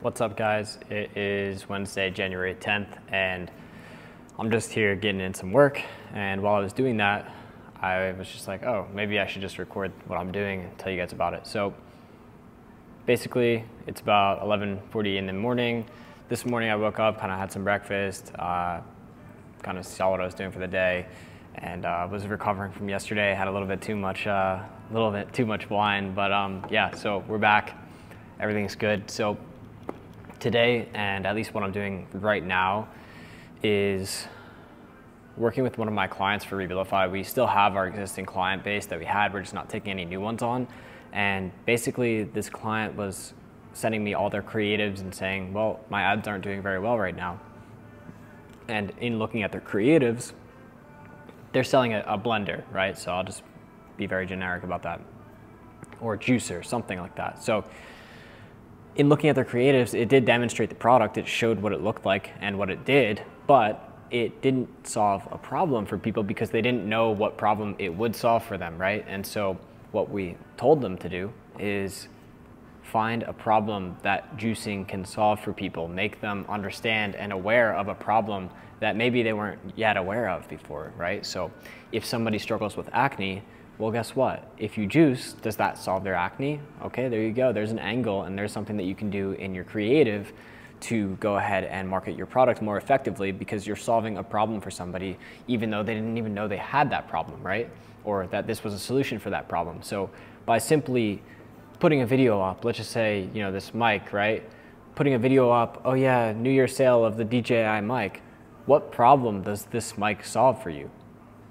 What's up, guys? It is Wednesday, January 10th, and I'm just here getting in some work. And while I was doing that, I was just like, oh, maybe I should just record what I'm doing and tell you guys about it. So basically, it's about 11:40 in the morning. This morning I woke up, kind of had some breakfast, kind of saw what I was doing for the day, and was recovering from yesterday. Had a little bit too much wine, but yeah, so we're back. Everything's good. So today, and at least what I'm doing right now, is working with one of my clients for Rebuildify. We still have our existing client base that we had. We're just not taking any new ones on. And basically, this client was sending me all their creatives and saying, well, my ads aren't doing very well right now. And in looking at their creatives, they're selling a blender, right? So I'll just be very generic about that. Or juicer, something like that. So in looking at their creatives, it did demonstrate the product. It showed what it looked like and what it did, but it didn't solve a problem for people because they didn't know what problem it would solve for them, right? And so what we told them to do is find a problem that juicing can solve for people, make them understand and aware of a problem that maybe they weren't yet aware of before, right? So if somebody struggles with acne, well, guess what? If you juice, does that solve their acne? Okay, there you go. There's an angle, and there's something that you can do in your creative to go ahead and market your product more effectively because you're solving a problem for somebody even though they didn't even know they had that problem, right? Or that this was a solution for that problem. So by simply putting a video up, let's just say, you know, this mic, right? Putting a video up, oh yeah, New Year sale of the DJI mic. What problem does this mic solve for you,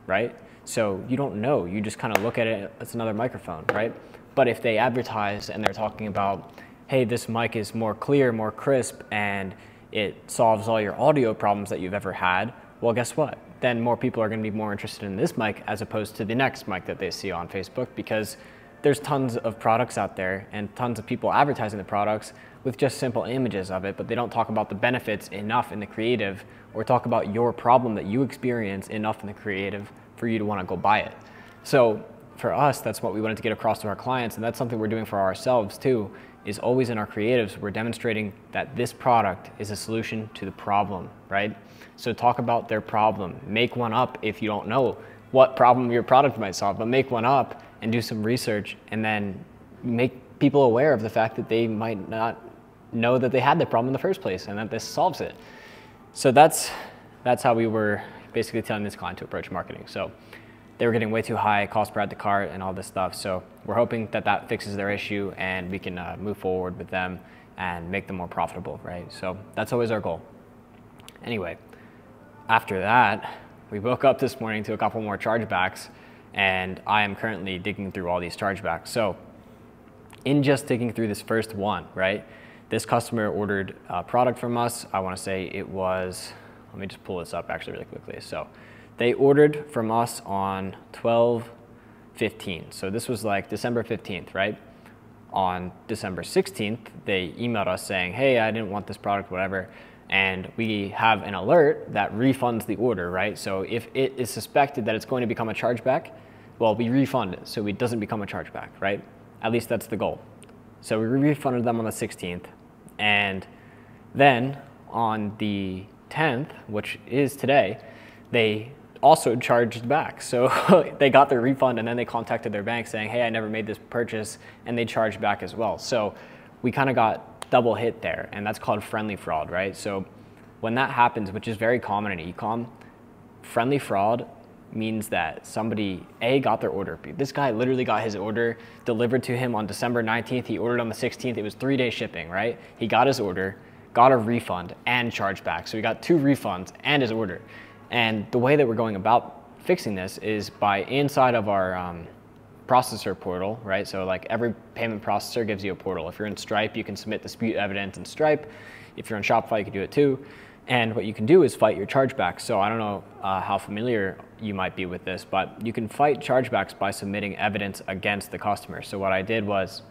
right? So you don't know, you just kind of look at it, it's another microphone, right? But if they advertise and they're talking about, hey, this mic is more clear, more crisp, and it solves all your audio problems that you've ever had, well, guess what? Then more people are gonna be more interested in this mic as opposed to the next mic that they see on Facebook, because there's tons of products out there and tons of people advertising the products with just simple images of it, but they don't talk about the benefits enough in the creative or talk about your problem that you experience enough in the creative for you to want to go buy it. So for us, that's what we wanted to get across to our clients, and that's something we're doing for ourselves too, is always in our creatives, we're demonstrating that this product is a solution to the problem, right? So talk about their problem, make one up if you don't know what problem your product might solve, but make one up and do some research and then make people aware of the fact that they might not know that they had the problem in the first place and that this solves it. So that's how we were basically telling this client to approach marketing. So they were getting way too high, cost per add to cart and all this stuff. So we're hoping that that fixes their issue and we can move forward with them and make them more profitable, right? So that's always our goal. Anyway, after that, we woke up this morning to a couple more chargebacks, and I am currently digging through all these chargebacks. So in just digging through this first one, right? This customer ordered a product from us. I want to say it was, let me just pull this up actually really quickly. So they ordered from us on 12/15. So this was like December 15th, right? On December 16th, they emailed us saying, hey, I didn't want this product, whatever. And we have an alert that refunds the order, right? So if it is suspected that it's going to become a chargeback, well, we refund it so it doesn't become a chargeback, right? At least that's the goal. So we refunded them on the 16th. And then on the 10th, which is today, they also charged back. So they got their refund and then they contacted their bank saying, hey, I never made this purchase, and they charged back as well. So we kind of got double hit there, and that's called friendly fraud, right? So when that happens, which is very common in e-com, friendly fraud means that somebody, A, got their order. This guy literally got his order delivered to him on December 19th. He ordered on the 16th. It was 3-day shipping, right? He got his order, got a refund, and charged back. So he got 2 refunds and his order. And the way that we're going about fixing this is by inside of our processor portal, right? So like every payment processor gives you a portal. If you're in Stripe, you can submit dispute evidence in Stripe. If you're in Shopify, you can do it too. And what you can do is fight your chargebacks. So I don't know how familiar you might be with this, but you can fight chargebacks by submitting evidence against the customer. So what I did was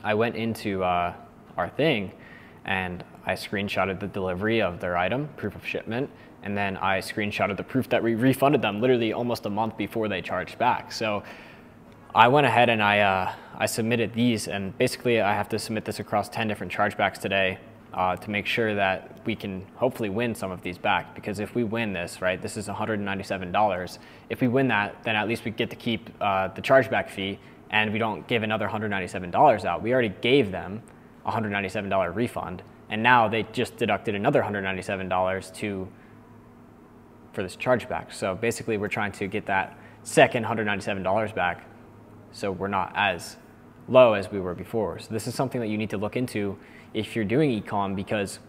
I went into our thing and I screenshotted the delivery of their item, proof of shipment, and then I screenshotted the proof that we refunded them literally almost a month before they charged back. So I went ahead and I submitted these, and basically I have to submit this across 10 different chargebacks today to make sure that we can hopefully win some of these back. Because if we win this, right, this is $197. If we win that, then at least we get to keep the chargeback fee, and we don't give another $197 out. We already gave them a $197 refund, and now they just deducted another $197 for this chargeback. So basically we're trying to get that second $197 back, so we're not as low as we were before. So this is something that you need to look into if you're doing e-com, because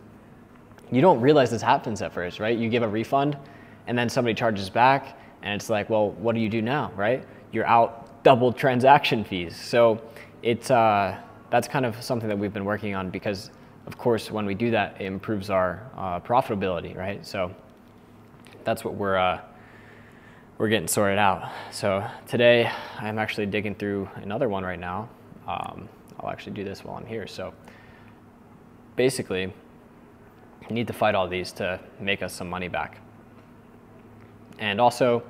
you don't realize this happens at first, right? You give a refund and then somebody charges back, and it's like, well, what do you do now, right? You're out double transaction fees. So it's that's kind of something that we've been working on, because of course when we do that, it improves our profitability, right? So that's what we're getting sorted out. So today I'm actually digging through another one right now. I'll actually do this while I'm here. So basically, you need to fight all these to make us some money back. And also,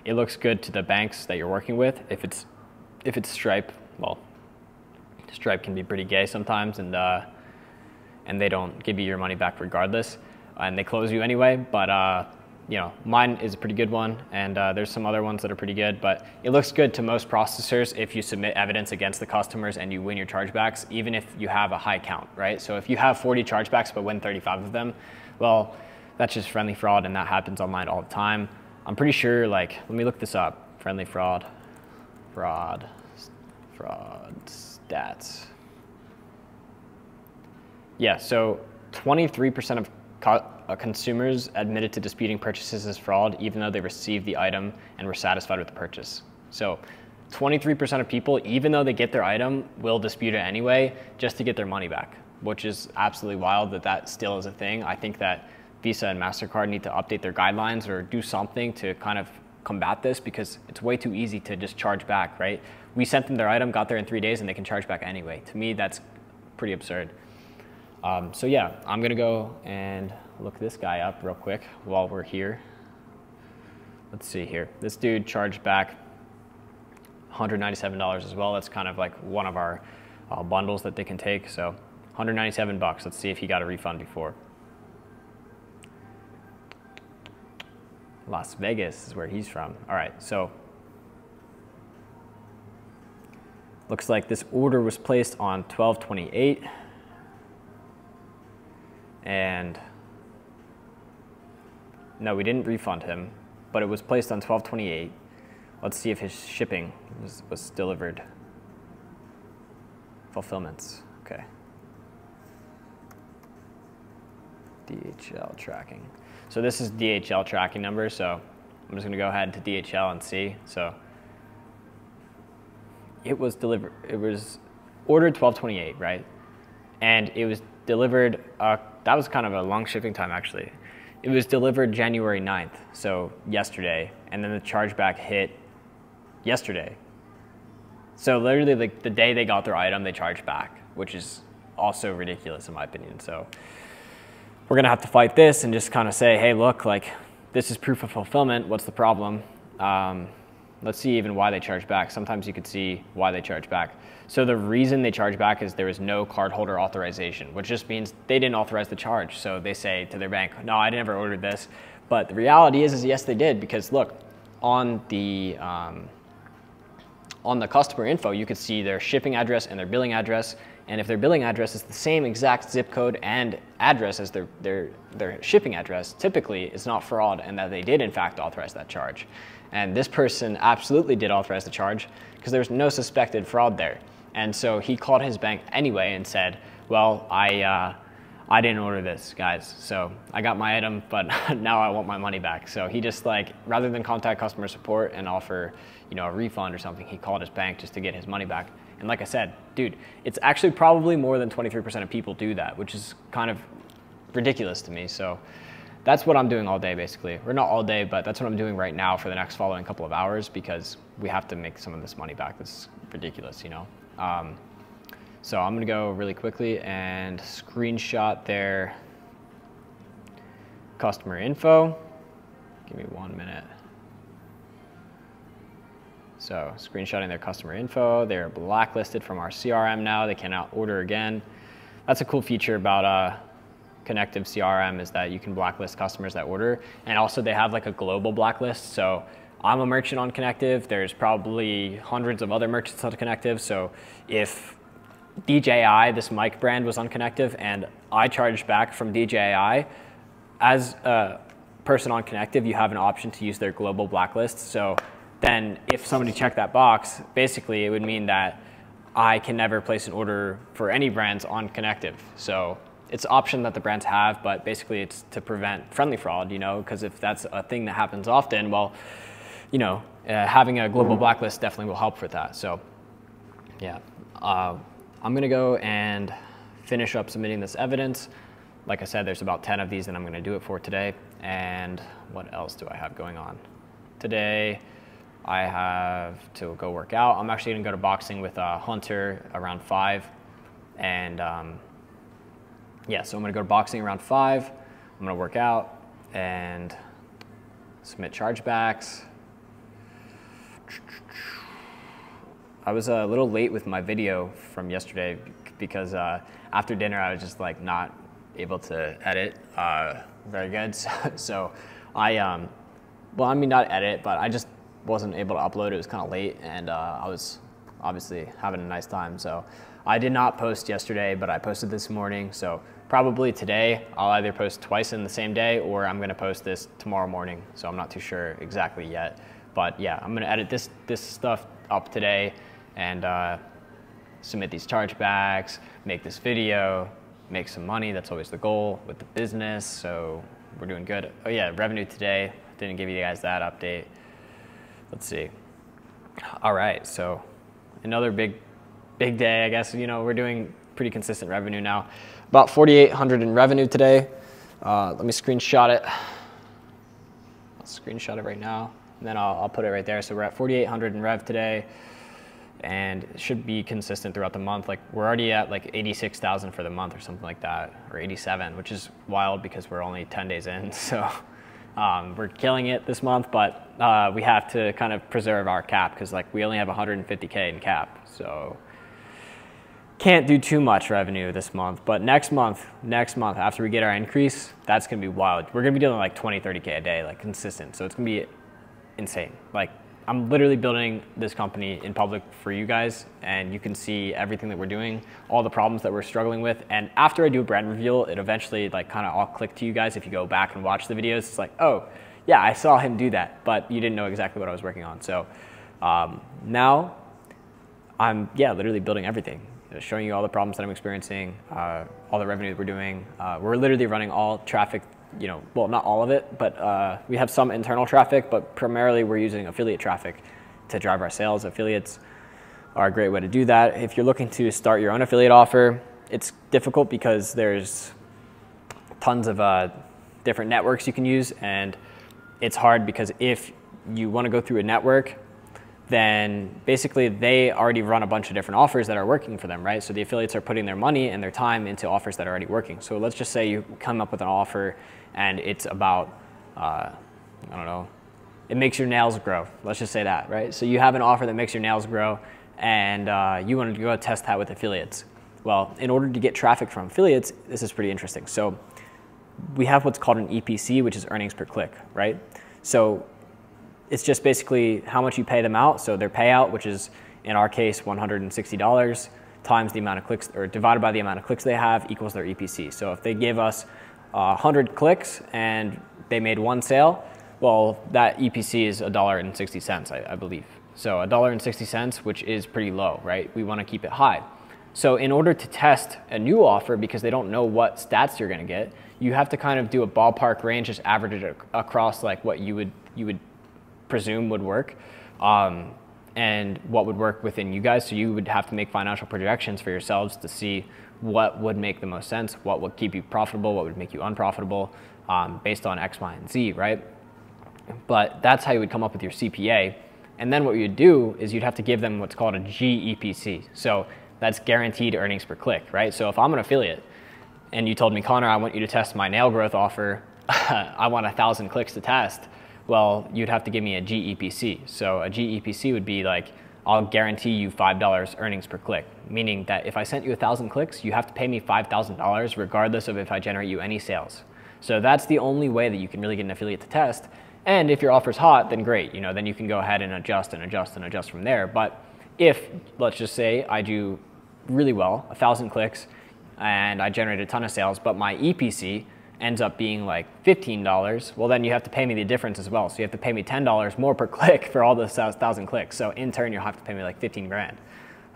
it looks good to the banks that you're working with. If it's Stripe, well, Stripe can be pretty gay sometimes, and they don't give you your money back regardless, and they close you anyway. But you know, mine is a pretty good one, and there's some other ones that are pretty good, but it looks good to most processors if you submit evidence against the customers and you win your chargebacks, even if you have a high count, right? So if you have 40 chargebacks but win 35 of them, well, that's just friendly fraud, and that happens online all the time. I'm pretty sure, like, let me look this up. Friendly fraud stats. Yeah, so 23% of consumers admitted to disputing purchases as fraud, even though they received the item and were satisfied with the purchase. So 23% of people, even though they get their item, will dispute it anyway just to get their money back, which is absolutely wild that that still is a thing. I think that Visa and MasterCard need to update their guidelines or do something to kind of combat this, because it's way too easy to just charge back, right? We sent them their item, got there in 3 days, and they can charge back anyway. To me, that's pretty absurd. So yeah, I'm gonna go and look this guy up real quick while we're here. Let's see here. This dude charged back $197 as well. That's kind of like one of our bundles that they can take. So 197 bucks. Let's see if he got a refund before. Las Vegas is where he's from. All right, so looks like this order was placed on 12/28. And no, we didn't refund him, but it was placed on 12/28. Let's see if his shipping was delivered. Fulfillments, okay. DHL tracking. So this is DHL tracking number, so I'm just gonna go ahead to DHL and see. So it was delivered, it was ordered 12/28, right? And it was delivered, that was kind of a long shipping time actually. It was delivered January 9th, so yesterday, and then the chargeback hit yesterday. So literally like the day they got their item, they charged back, which is also ridiculous in my opinion. So we're gonna have to fight this and just kind of say, hey, look, like this is proof of fulfillment, what's the problem? Let's see even why they charge back. Sometimes you could see why they charge back. So the reason they charge back is there was no cardholder authorization, which just means they didn't authorize the charge. So they say to their bank, no, I never ordered this. But the reality is yes, they did, because look, on the customer info, you could see their shipping address and their billing address. And if their billing address is the same exact zip code and address as their shipping address, typically it's not fraud, and that they did in fact authorize that charge. And this person absolutely did authorize the charge because there's no suspected fraud there. And so he called his bank anyway and said, well, I didn't order this, guys. So I got my item, but now I want my money back. So he just, like, rather than contact customer support and offer, you know, a refund or something, he called his bank just to get his money back. And like I said, dude, it's actually probably more than 23% of people do that, which is kind of ridiculous to me. So that's what I'm doing all day, basically. Or not all day, but that's what I'm doing right now for the next following couple of hours, because we have to make some of this money back. This is ridiculous, you know? So I'm gonna go really quickly and screenshot their customer info. Give me 1 minute. So screenshotting their customer info. They're blacklisted from our CRM now. They cannot order again. That's a cool feature about Connective CRM, is that you can blacklist customers that order. And also they have like a global blacklist. So I'm a merchant on Connective. There's probably hundreds of other merchants on Connective. So if DJI, this mic brand, was on Connective and I charged back from DJI, as a person on Connective, you have an option to use their global blacklist. So then if somebody checked that box, basically it would mean that I can never place an order for any brands on Connective. So it's an option that the brands have, but basically it's to prevent friendly fraud, you know, because if that's a thing that happens often, well, you know, having a global blacklist definitely will help with that. So yeah, I'm gonna go and finish up submitting this evidence. Like I said, there's about 10 of these that I'm gonna do it for today. And what else do I have going on? Today, I have to go work out. I'm actually gonna go to boxing with Hunter around 5. And yeah, so I'm gonna go to boxing around 5. I'm gonna work out and submit chargebacks. I was a little late with my video from yesterday because after dinner I was just like not able to edit very good. So I, well, I mean not edit, but I just wasn't able to upload. It was kind of late, and I was obviously having a nice time. So I did not post yesterday, but I posted this morning. So probably today I'll either post twice in the same day, or I'm gonna post this tomorrow morning. So I'm not too sure exactly yet. But yeah, I'm gonna edit this stuff up today and submit these chargebacks, make this video, make some money. That's always the goal with the business. So we're doing good. Oh yeah, revenue today. Didn't give you guys that update. Let's see. All right, so another big day, I guess. You know, we're doing pretty consistent revenue now. About 4,800 in revenue today. Let me screenshot it. I'll screenshot it right now. And then I'll put it right there. So we're at 4,800 in rev today, and it should be consistent throughout the month. Like we're already at like 86,000 for the month or something like that, or 87, which is wild because we're only 10 days in. So we're killing it this month, but we have to kind of preserve our cap because like we only have 150K in cap. So can't do too much revenue this month, but next month after we get our increase, that's gonna be wild. We're gonna be doing like 20, 30K a day, like consistent. So it's gonna be insane. Like I'm literally building this company in public for you guys, and you can see everything that we're doing, all the problems that we're struggling with. And after I do a brand reveal, it eventually like kind of all click to you guys. If you go back and watch the videos, it's like, oh yeah, I saw him do that, but you didn't know exactly what I was working on. So now I'm literally building everything, showing you all the problems that I'm experiencing, all the revenue that we're doing. We're literally running all traffic, you know, well, not all of it, but we have some internal traffic, but primarily we're using affiliate traffic to drive our sales. Affiliates are a great way to do that. If you're looking to start your own affiliate offer, it's difficult because there's tons of different networks you can use, and it's hard because if you want to go through a network, then basically they already run a bunch of different offers that are working for them, right? So the affiliates are putting their money and their time into offers that are already working. So let's just say you come up with an offer and it's about, I don't know, it makes your nails grow. Let's just say that, right? So you have an offer that makes your nails grow, and you want to go test that with affiliates. Well, in order to get traffic from affiliates, this is pretty interesting. So we have what's called an EPC, which is earnings per click, right? So it's just basically how much you pay them out. So their payout, which is in our case $160, times the amount of clicks, or divided by the amount of clicks they have, equals their EPC. So if they give us 100 clicks and they made one sale, well, that EPC is $1.60, I believe. So $1.60, which is pretty low, right? We want to keep it high. So in order to test a new offer, because they don't know what stats you're going to get, you have to kind of do a ballpark range, just average it across like what you would presume would work, and what would work within you guys. So you would have to make financial projections for yourselves to see what would make the most sense, what would keep you profitable, what would make you unprofitable, based on X, Y, and Z, right? But that's how you would come up with your CPA. And then what you'd do is you'd have to give them what's called a GEPC. So that's guaranteed earnings per click, right? So if I'm an affiliate and you told me, Connor, I want you to test my nail growth offer, I want 1,000 clicks to test. well, you'd have to give me a GEPC. So a GEPC would be like, I'll guarantee you $5 earnings per click, meaning that if I sent you 1,000 clicks, you have to pay me $5,000 regardless of if I generate you any sales. So that's the only way that you can really get an affiliate to test. And if your offer's hot, then great, then you can go ahead and adjust and adjust and adjust from there. But if, let's just say I do really well, 1,000 clicks, and I generate a ton of sales, but my EPC ends up being like $15, well then you have to pay me the difference as well. So you have to pay me $10 more per click for all those 1,000 clicks. So in turn, you'll have to pay me like 15 grand.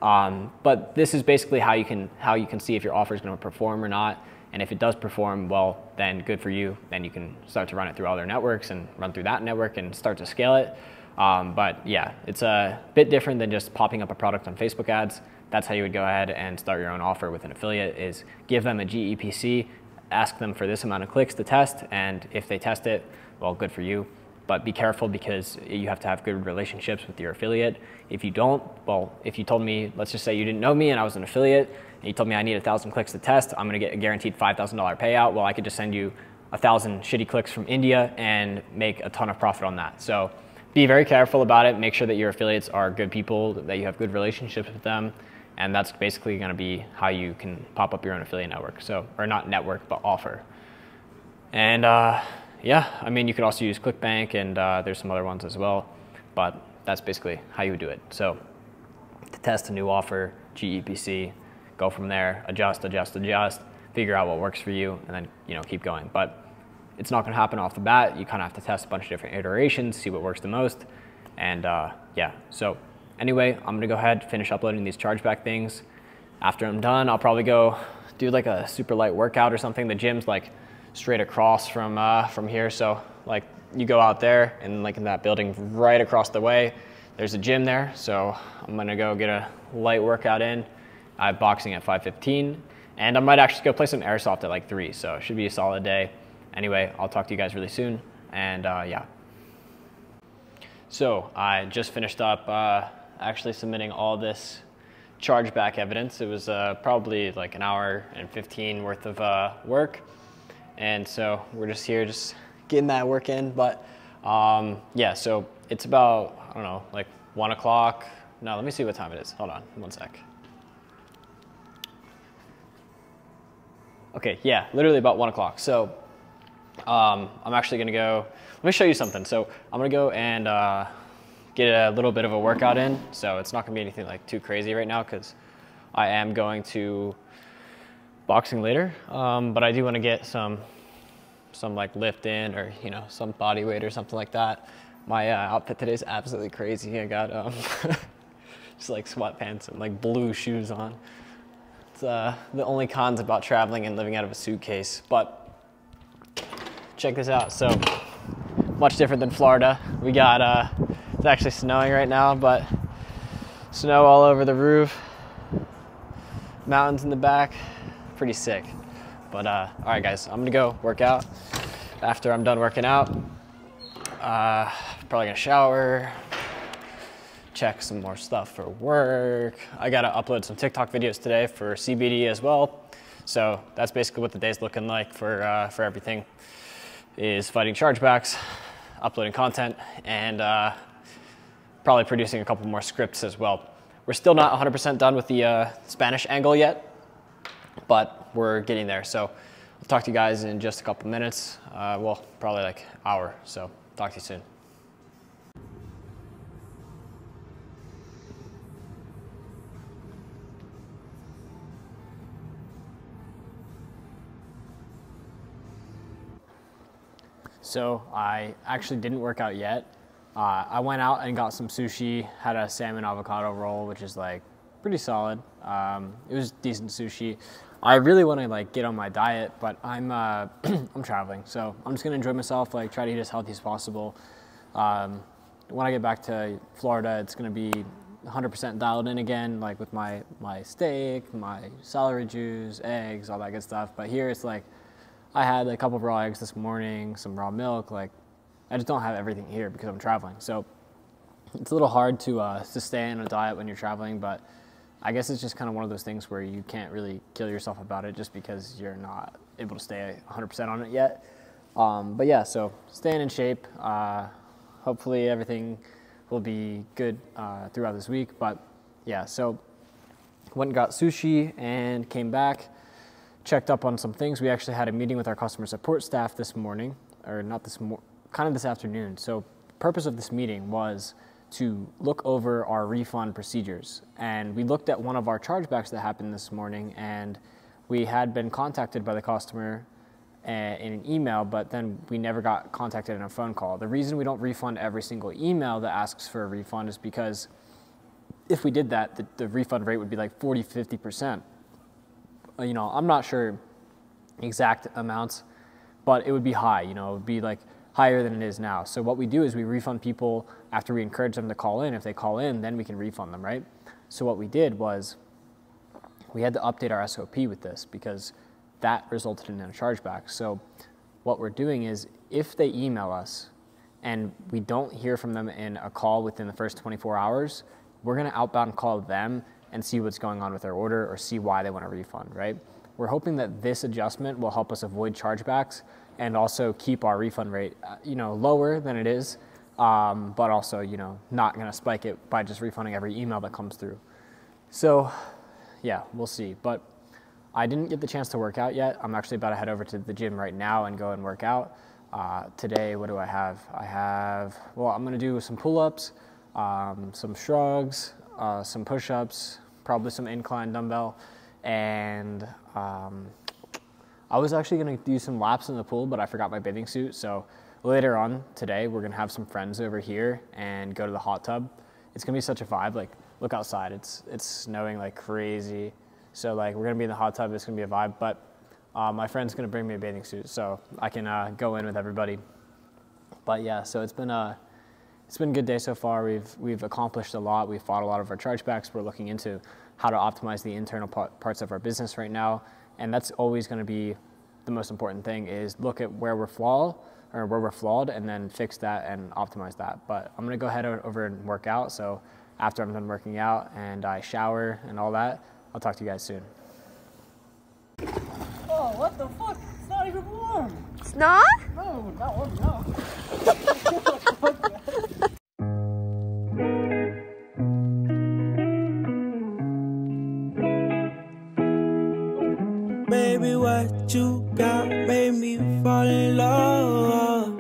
But this is basically how you can see if your offer is going to perform or not. And if it does perform, well, then good for you. Then you can start to run it through other networks and run through that network and start to scale it. But yeah, it's a bit different than just popping up a product on Facebook ads. That's how you would go ahead and start your own offer with an affiliate, is give them a GEPC, ask them for this amount of clicks to test, and if they test it, well, good for you. But be careful, because you have to have good relationships with your affiliate. If you don't, well, if you told me, let's just say you didn't know me and I was an affiliate, and you told me I need 1,000 clicks to test, I'm gonna get a guaranteed $5,000 payout. Well, I could just send you 1,000 shitty clicks from India and make a ton of profit on that. So be very careful about it. Make sure that your affiliates are good people, that you have good relationships with them. And that's basically gonna be how you can pop up your own affiliate network. So, or not network, but offer. And yeah, I mean, you could also use ClickBank, and there's some other ones as well, but that's basically how you would do it. So to test a new offer, GEPC, go from there, adjust, figure out what works for you, and then keep going. But it's not gonna happen off the bat. You kind of have to test a bunch of different iterations, see what works the most. And yeah, so anyway, I'm gonna go ahead, finish uploading these chargeback things. After I'm done, I'll probably go do like a super light workout or something. The gym's like straight across from here. So like you go out there, and like in that building right across the way, there's a gym there. So I'm gonna go get a light workout in. I have boxing at 5:15, and I might actually go play some airsoft at like 3. So it should be a solid day. Anyway, I'll talk to you guys really soon. And yeah. So I just finished up actually submitting all this chargeback evidence. It was probably like an hour and 15 worth of work. And so we're just here, just getting that work in. But yeah, so it's about, I don't know, like 1 o'clock. No, let me see what time it is. Hold on, one sec. Okay, yeah, literally about 1 o'clock. So I'm actually gonna go, let me show you something. So I'm gonna go and get a little bit of a workout in. So it's not gonna be anything like too crazy right now, because I am going to boxing later. But I do wanna get some like lift in, or some body weight or something like that. My outfit today is absolutely crazy. I got just like sweatpants and like blue shoes on. It's the only cons about traveling and living out of a suitcase. But check this out. So much different than Florida. We got it's actually snowing right now, but snow all over the roof, mountains in the back, pretty sick. But all right guys, I'm gonna go work out. After I'm done working out, probably gonna shower, check some more stuff for work. I gotta upload some TikTok videos today for CBD as well. So that's basically what the day's looking like for everything, is fighting chargebacks, uploading content, and probably producing a couple more scripts as well. We're still not 100% done with the Spanish angle yet, but we're getting there. So I'll talk to you guys in just a couple minutes. Well, probably like an hour. So talk to you soon. So I actually didn't work out yet. I went out and got some sushi, had a salmon avocado roll, which is like pretty solid. It was decent sushi. I really want to like get on my diet, but I'm I'm traveling, so I'm just gonna enjoy myself, like try to eat as healthy as possible. When I get back to Florida, it's gonna be 100% dialed in again, like with my steak, my celery juice, eggs, all that good stuff. But here it's like, I had a couple of raw eggs this morning, some raw milk. Like, I just don't have everything here because I'm traveling. So it's a little hard to stay on a diet when you're traveling, but I guess it's just kind of one of those things where you can't really kill yourself about it just because you're not able to stay 100% on it yet. But yeah, so staying in shape. hopefully everything will be good throughout this week. But yeah, so went and got sushi and came back, checked up on some things. We actually had a meeting with our customer support staff this morning, or not this kind of this afternoon. So purpose of this meeting was to look over our refund procedures. And we looked at one of our chargebacks that happened this morning, and we had been contacted by the customer in an email, but then we never got contacted in a phone call. The reason we don't refund every single email that asks for a refund is because if we did that, the refund rate would be like 40, 50%. You know, I'm not sure exact amounts, but it would be high, you know, it would be like higher than it is now. So what we do is we refund people after we encourage them to call in. If they call in, then we can refund them, right? So what we did was we had to update our SOP with this because that resulted in a chargeback. So what we're doing is if they email us and we don't hear from them in a call within the first 24 hours, we're gonna outbound call them and see what's going on with their order or see why they want a refund, right? We're hoping that this adjustment will help us avoid chargebacks and also keep our refund rate, you know, lower than it is, but also, you know, not gonna spike it by just refunding every email that comes through. So yeah, we'll see. But I didn't get the chance to work out yet. I'm actually about to head over to the gym right now and go and work out. Today, what do I have? Well, I'm gonna do some pull-ups, some shrugs, some push-ups, probably some incline dumbbell, and I was actually gonna do some laps in the pool, but I forgot my bathing suit. So later on today, we're gonna have some friends over here and go to the hot tub. It's gonna be such a vibe. Like, look outside, it's snowing like crazy. So like, we're gonna be in the hot tub, it's gonna be a vibe, but my friend's gonna bring me a bathing suit so I can go in with everybody. But yeah, so it's been a good day so far. We've accomplished a lot. We've fought a lot of our chargebacks. We're looking into how to optimize the internal parts of our business right now. And that's always gonna be the most important thing, is look at where we're flawed and then fix that and optimize that. But I'm gonna go ahead over and work out. So after I'm done working out and I shower and all that, I'll talk to you guys soon. Oh, what the fuck? It's not even warm. It's not? No, not warm, no. Baby, what you got made me fall in love.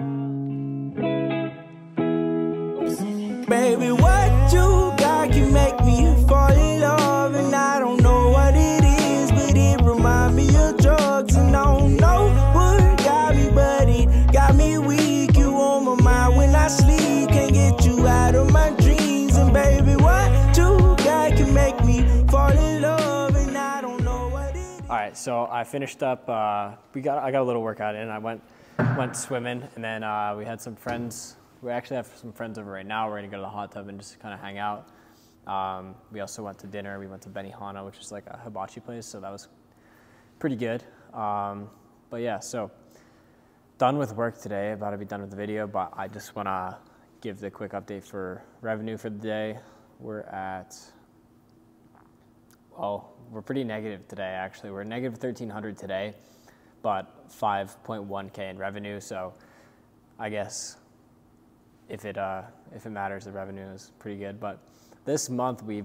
Baby, what you got can make me fall in love. And I don't know what it is, but it remind me of drugs. And I don't know what got me, but it got me weak. You on my mind when I sleep, can't get you out of my dreams. And baby, what you got can make me fall in love. And I don't know what it is. All right, so I finished up, I got a little workout in. I went swimming, and then we had some friends. We actually have some friends over right now. We're gonna go to the hot tub and just kind of hang out. We also went to dinner. We went to Benihana, which is like a hibachi place, so that was pretty good. But yeah, so done with work today, about to be done with the video, but I just wanna give the quick update for revenue for the day. We're pretty negative today, actually. We're negative 1,300 today, but 5.1K in revenue, so I guess if it matters, the revenue is pretty good. But this month we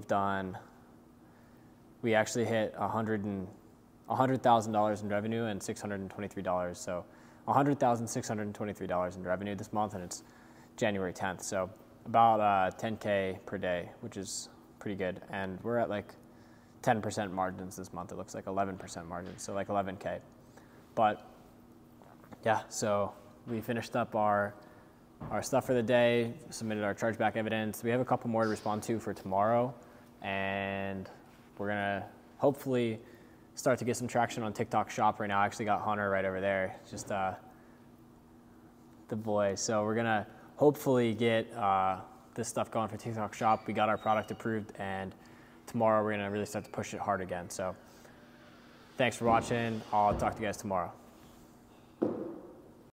actually hit $100,000 in revenue and $623. So $100,623 in revenue this month, and it's January 10th. So about 10K per day, which is pretty good. And we're at like 10% margins this month. It looks like 11% margins, so like 11K. But yeah, so we finished up our stuff for the day, submitted our chargeback evidence. We have a couple more to respond to for tomorrow, and we're gonna hopefully start to get some traction on TikTok Shop right now. I actually got Hunter right over there, just the boy. So we're gonna hopefully get this stuff going for TikTok Shop. We got our product approved, and tomorrow we're gonna really start to push it hard again. So thanks for watching. I'll talk to you guys tomorrow.